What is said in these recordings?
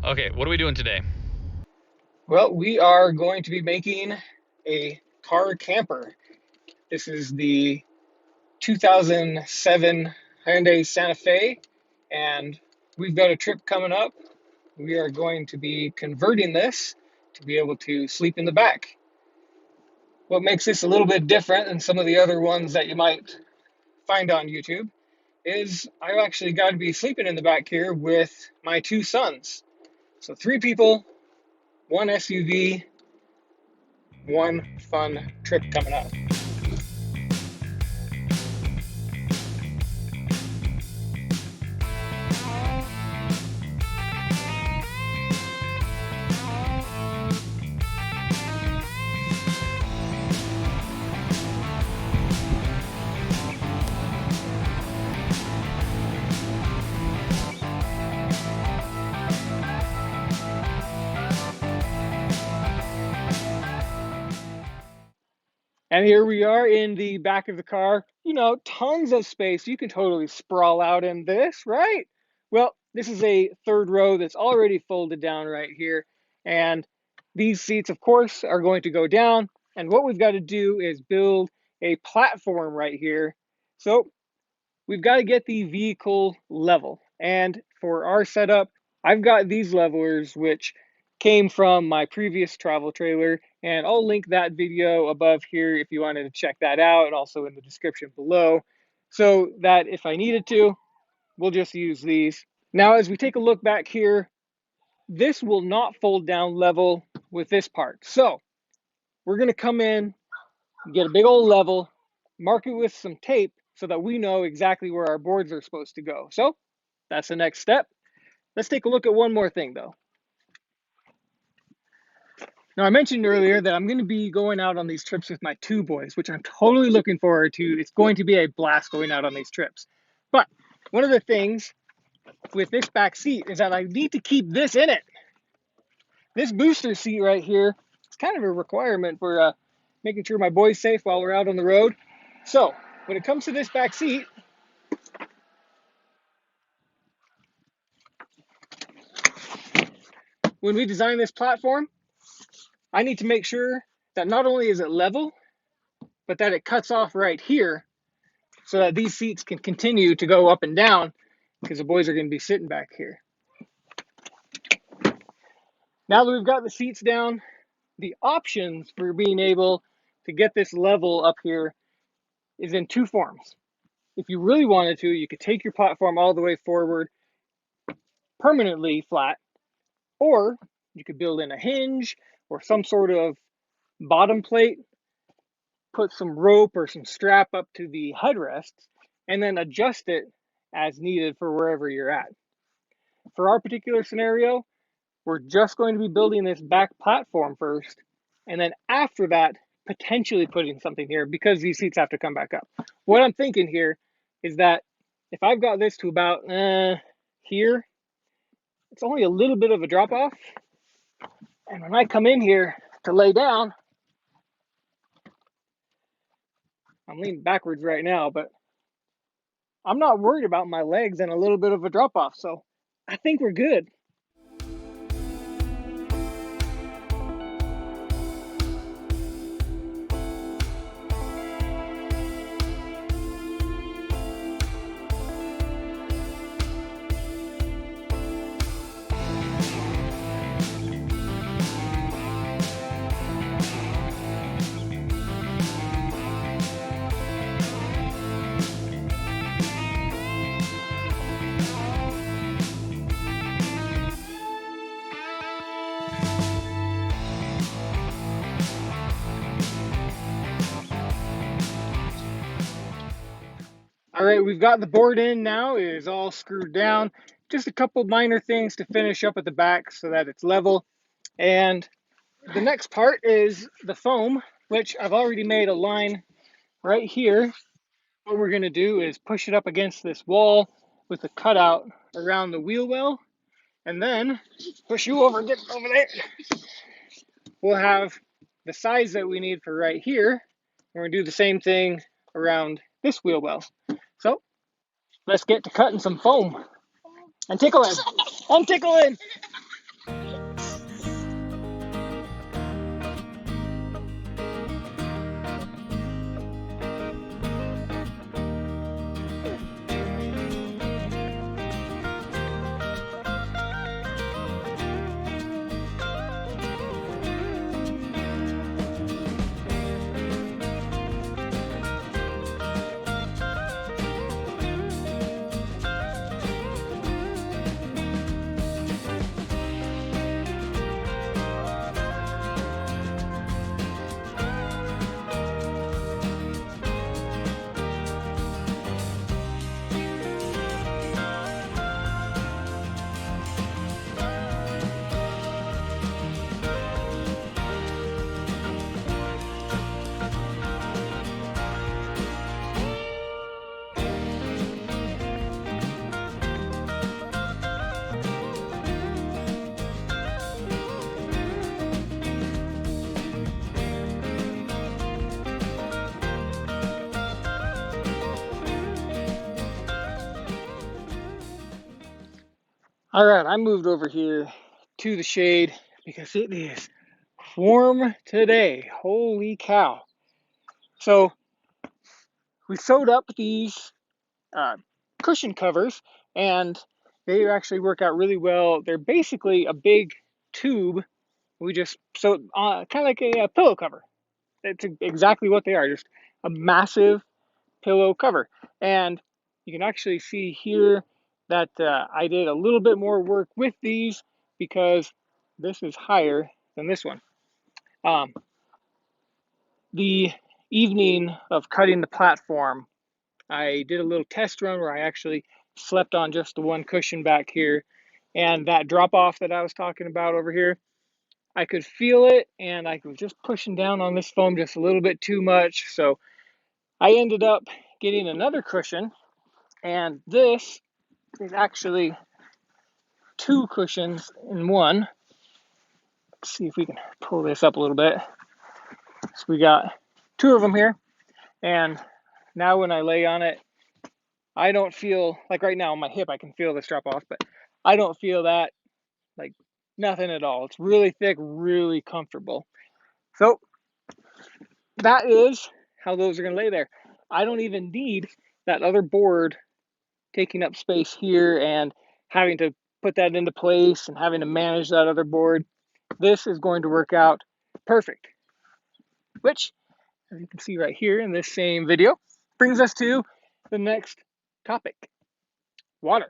Okay, what are we doing today? Well, we are going to be making a car camper. This is the 2007 Hyundai Santa Fe, and we've got a trip coming up. We are going to be converting this to be able to sleep in the back. What makes this a little bit different than some of the other ones that you might find on YouTube is I've actually got to be sleeping in the back here with my two sons. So three people, one SUV, one fun trip coming up. And here we are in the back of the car. You know, tons of space. You can totally sprawl out in this, right? Well, this is a third row that's already folded down right here. And these seats, of course, are going to go down. And what we've got to do is build a platform right here. So we've got to get the vehicle level. And for our setup, I've got these levelers, which came from my previous travel trailer. And I'll link that video above here if you wanted to check that out, and also in the description below, so that if I needed to, we'll just use these. Now, as we take a look back here, this will not fold down level with this part. So we're going to come in, get a big old level, mark it with some tape so that we know exactly where our boards are supposed to go. So that's the next step. Let's take a look at one more thing though. Now, I mentioned earlier that I'm going to be going out on these trips with my two boys, which I'm totally looking forward to. It's going to be a blast going out on these trips. But one of the things with this back seat is that I need to keep this in it. This booster seat right here is kind of a requirement for making sure my boy's safe while we're out on the road. So when it comes to this back seat, when we design this platform, I need to make sure that not only is it level, but that it cuts off right here so that these seats can continue to go up and down because the boys are going to be sitting back here. Now that we've got the seats down, the options for being able to get this level up here is in two forms. If you really wanted to, you could take your platform all the way forward, permanently flat, or you could build in a hinge or some sort of bottom plate, put some rope or some strap up to the headrests, and then adjust it as needed for wherever you're at. For our particular scenario, we're just going to be building this back platform first, and then after that, potentially putting something here because these seats have to come back up. What I'm thinking here is that if I've got this to about here, it's only a little bit of a drop off. And when I come in here to lay down, I'm leaning backwards right now, but I'm not worried about my legs and a little bit of a drop off. So I think we're good. All right, we've got the board in now. It is all screwed down. Just a couple minor things to finish up at the back so that it's level. And the next part is the foam, which I've already made a line right here. What we're going to do is push it up against this wall with a cutout around the wheel well, and then push you over, get over there. We'll have the size that we need for right here. We're going to do the same thing around this wheel well. So let's get to cutting some foam and tickling and tickling. All right, I moved over here to the shade because it is warm today. Holy cow. So we sewed up these uh, cushion covers, and they actually work out really well. They're basically a big tube. We just sewed kind of like a pillow cover. It's exactly what they are, just a massive pillow cover. And you can actually see here that I did a little bit more work with these because this is higher than this one. Um, the evening of cutting the platform, I did a little test run where I actually slept on just the one cushion back here. And that drop off that I was talking about over here, I could feel it, and I was just pushing down on this foam just a little bit too much. So I ended up getting another cushion, and this is actually two cushions in one. Let's see if we can pull this up a little bit. So we got two of them here, and now when I lay on it, I don't feel like right now on my hip I can feel this drop off, but I don't feel that like nothing at all. It's really thick, really comfortable. So that is how those are going to lay there. I don't even need that other board taking up space here and having to put that into place and having to manage that other board. This is going to work out perfect, which, as you can see right here in this same video, brings us to the next topic, water.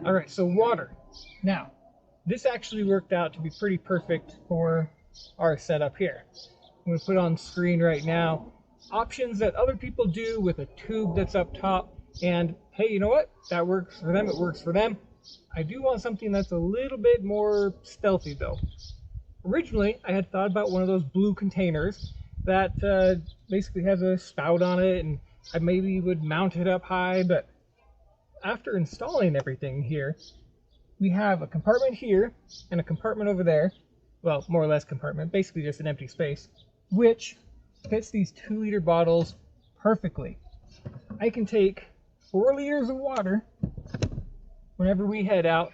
All right, so water. Now, this actually worked out to be pretty perfect for our setup here. I'm going to put on screen right now options that other people do with a tube that's up top. And hey, you know what? That works for them. It works for them. I do want something that's a little bit more stealthy though. Originally, I had thought about one of those blue containers that basically has a spout on it, and I maybe would mount it up high, but after installing everything here, we have a compartment here and a compartment over there. Well, more or less compartment, basically just an empty space, which fits these 2-liter bottles perfectly. I can take 4 liters of water whenever we head out,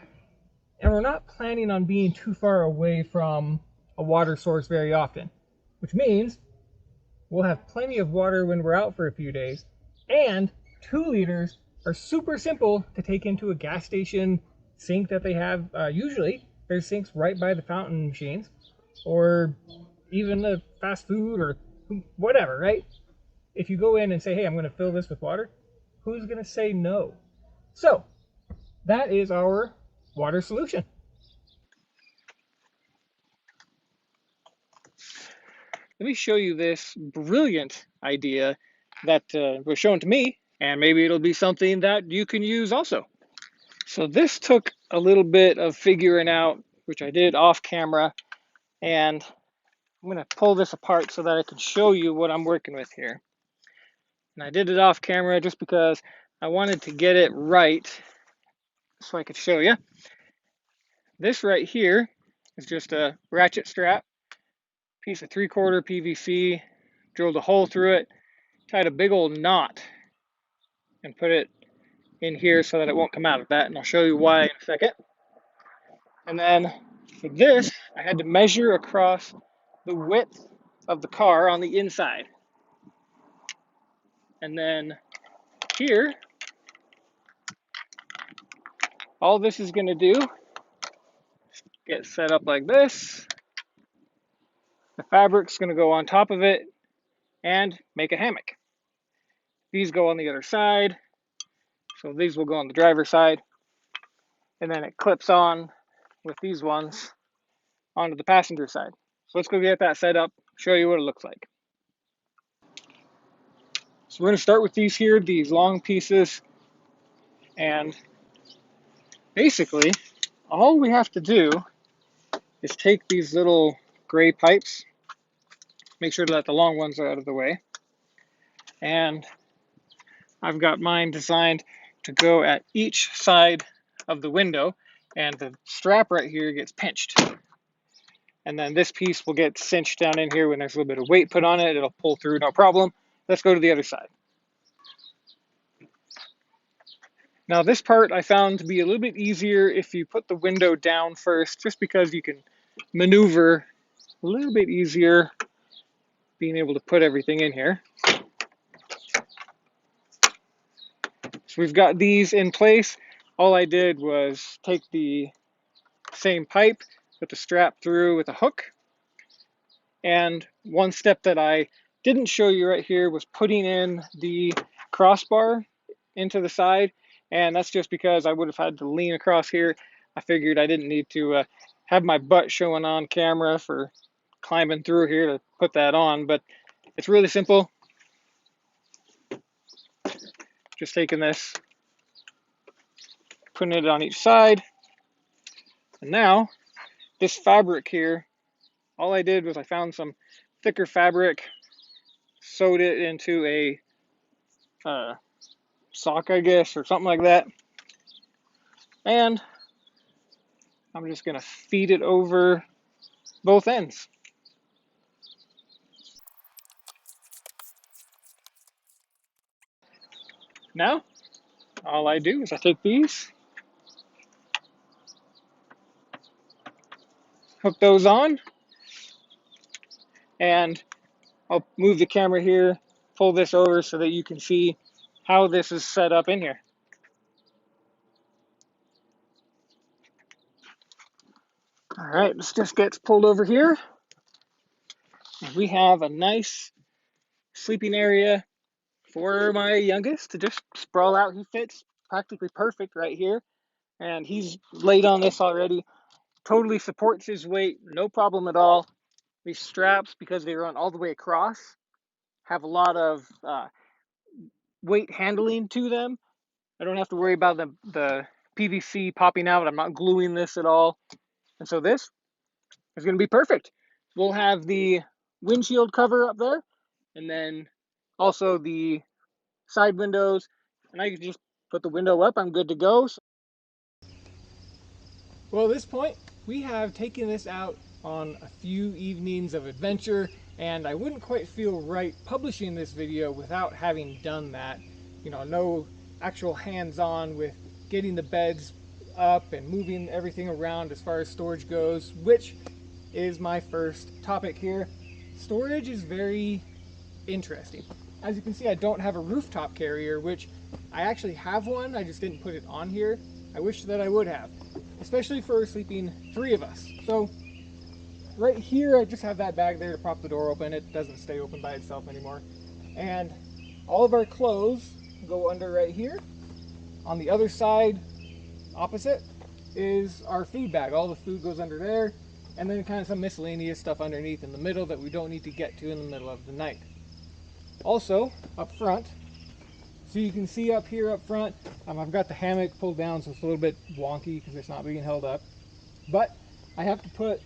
and we're not planning on being too far away from a water source very often, which means we'll have plenty of water when we're out for a few days, and 2 liters are super simple to take into a gas station sink that they have. Usually there's sinks right by the fountain machines, or even the fast food or whatever, right? If you go in and say, hey, I'm going to fill this with water, who's going to say no? So that is our water solution. Let me show you this brilliant idea that was shown to me, and maybe it'll be something that you can use also. So this took a little bit of figuring out, which I did off camera, and I'm going to pull this apart so that I can show you what I'm working with here. And I did it off camera just because I wanted to get it right so I could show you. This right here is just a ratchet strap, piece of 3/4 PVC, drilled a hole through it, tied a big old knot, and put it in here so that it won't come out of that, and I'll show you why in a second. And then for this, I had to measure across the width of the car on the inside. And then here, all this is going to do, get set up like this. The fabric's going to go on top of it and make a hammock. These go on the other side, so these will go on the driver's side, and then it clips on with these ones onto the passenger side. So let's go get that set up, show you what it looks like. So we're going to start with these here, these long pieces, and basically all we have to do is take these little gray pipes, make sure that the long ones are out of the way, and I've got mine designed to go at each side of the window, and the strap right here gets pinched. And then this piece will get cinched down in here when there's a little bit of weight put on it. It'll pull through, no problem. Let's go to the other side. Now this part I found to be a little bit easier if you put the window down first, just because you can maneuver a little bit easier being able to put everything in here. So we've got these in place. All I did was take the same pipe, put the strap through with a hook, and one step that I didn't show you right here was putting in the crossbar into the side, and that's just because I would have had to lean across here. I figured I didn't need to have my butt showing on camera for climbing through here to put that on, but it's really simple. Just taking this, putting it on each side, and now this fabric here, all I did was I found some thicker fabric, sewed it into a sock, I guess, or something like that, and I'm just gonna feed it over both ends. Now, all I do is I take these, hook those on, and I'll move the camera here, pull this over so that you can see how this is set up in here. All right, this just gets pulled over here. And we have a nice sleeping area for my youngest to just sprawl out. He fits practically perfect right here, and he's laid on this already. Totally supports his weight, no problem at all. These straps, because they run all the way across, have a lot of weight handling to them. I don't have to worry about the PVC popping out. I'm not gluing this at all. And so this is going to be perfect. We'll have the windshield cover up there, and then also the side windows, and I can just put the window up. I'm good to go. Well, at this point, we have taken this out on a few evenings of adventure, and I wouldn't quite feel right publishing this video without having done that. You know, no actual hands-on with getting the beds up and moving everything around as far as storage goes, which is my first topic here. Storage is very interesting. As you can see, I don't have a rooftop carrier, which I actually have one, I just didn't put it on here. I wish that I would have, especially for sleeping 3 of us. So right here, I just have that bag there to prop the door open. It doesn't stay open by itself anymore. And all of our clothes go under right here. On the other side, opposite, is our feed bag. All the food goes under there, and then kind of some miscellaneous stuff underneath in the middle that we don't need to get to in the middle of the night. Also, up front, so you can see up here up front, I've got the hammock pulled down, so it's a little bit wonky because it's not being held up. But I have to put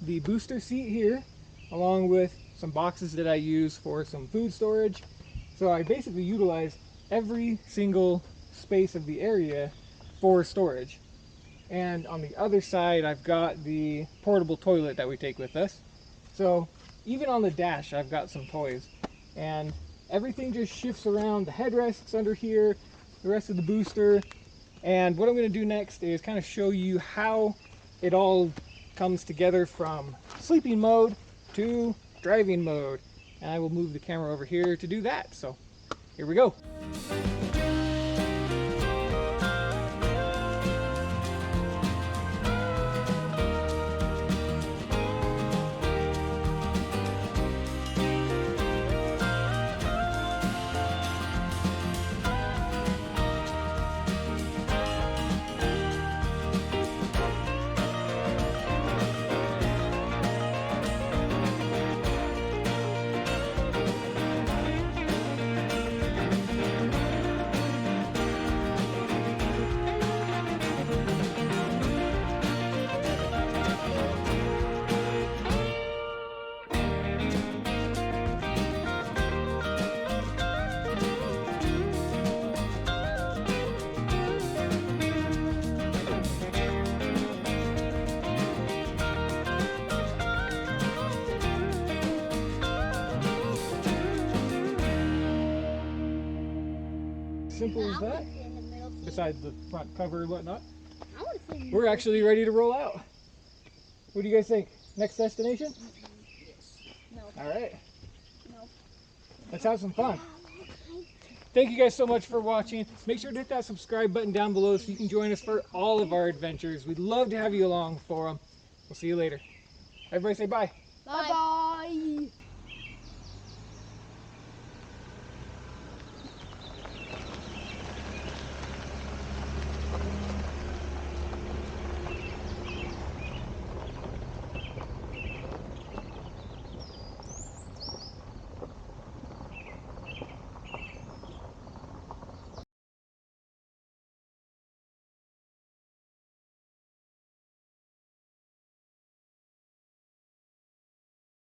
the booster seat here, along with some boxes that I use for some food storage. So I basically utilize every single space of the area for storage. And on the other side, I've got the portable toilet that we take with us. So even on the dash, I've got some toys. And everything just shifts around. The headrest's under here, the rest of the booster. And what I'm going to do next is kind of show you how it all comes together from sleeping mode to driving mode. And I will move the camera over here to do that. So here we go. Simple as that. Just besides the front cover and whatnot. I want to see. We're actually ready to roll out. What do you guys think? Next destination? Yes. No. All right. No. Let's have some fun. Thank you guys so much for watching. Make sure to hit that subscribe button down below so you can join us for all of our adventures. We'd love to have you along for them. We'll see you later. Everybody say bye. Bye. Bye.